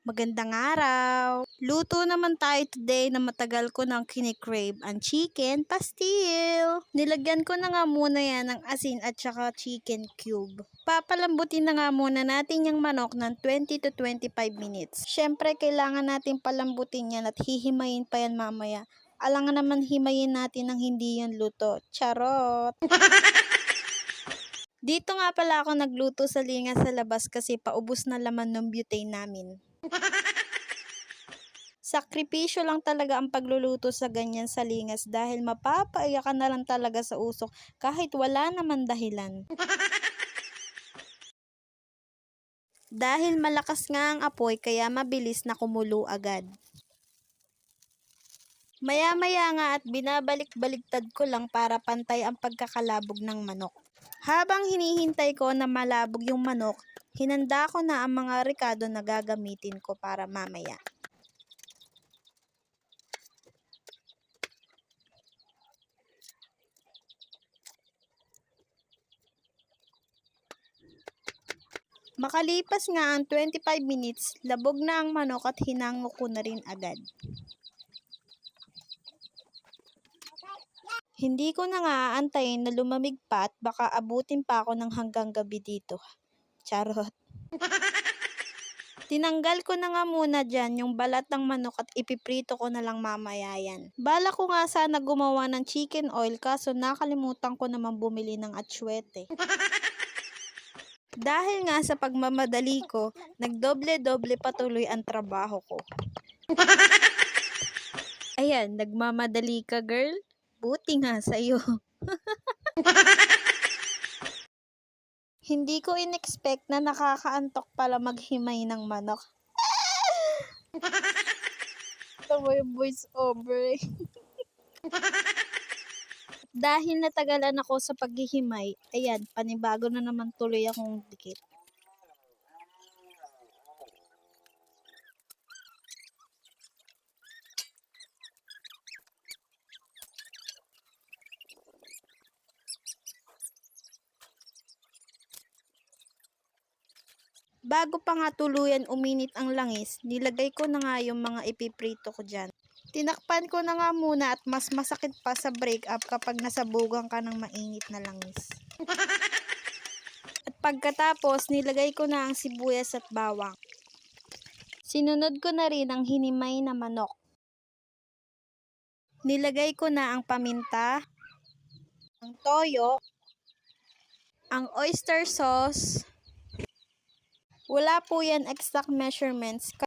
Magandang araw! Luto naman tayo today na matagal ko nang kinikrave, ang chicken pastil. Nilagyan ko na nga muna yan ng asin at saka chicken cube. Papalambutin na nga muna natin yung manok ng 20 to 25 minutes. Syempre, kailangan natin palambutin yan at hihimayin pa yan mamaya. Alangan naman himayin natin ng hindi yan luto. Charot! Dito nga pala ako nagluto sa lingas sa labas kasi paubos na laman ng butane namin. Sakripisyo lang talaga ang pagluluto sa ganyan sa lingas dahil mapapaiyak ka na lang talaga sa usok kahit wala naman dahilan. Dahil malakas nga ang apoy kaya mabilis na kumulo agad. Maya-maya nga at binabalik-baliktad ko lang para pantay ang pagkakalabog ng manok. Habang hinihintay ko na malabog yung manok, hinanda ko na ang mga rekado na gagamitin ko para mamaya. Makalipas nga ang 25 minutes, labog na ang manok at hinango ko na rin agad. Hindi ko na nga aantayin na lumamig pa at baka abutin pa ako ng hanggang gabi dito. Charot. Tinanggal ko na nga muna dyan yung balat ng manok at ipiprito ko na lang mamaya yan. Bala ko nga sana gumawa ng chicken oil kaso nakalimutan ko naman bumili ng atsuete. Dahil nga sa pagmamadali ko, nagdoble-doble patuloy ang trabaho ko. Ayan, nagmamadali ka girl? Buti nga sa'yo. Hindi ko in-expect na nakakaantok pala maghimay ng manok. Tama yung voice over eh. Dahil natagalan ako sa paghihimay, ayan, panibago na naman tuloy akong dikit. Bago pa nga tuluyan uminit ang langis, nilagay ko na nga yung mga ipiprito ko dyan. Tinakpan ko na nga muna at mas masakit pa sa break-up kapag nasabugan ka ng mainit na langis. At pagkatapos, nilagay ko na ang sibuyas at bawang. Sinunod ko na rin ang hinimay na manok. Nilagay ko na ang paminta, ang toyo, ang oyster sauce. Wala po yan exact measurements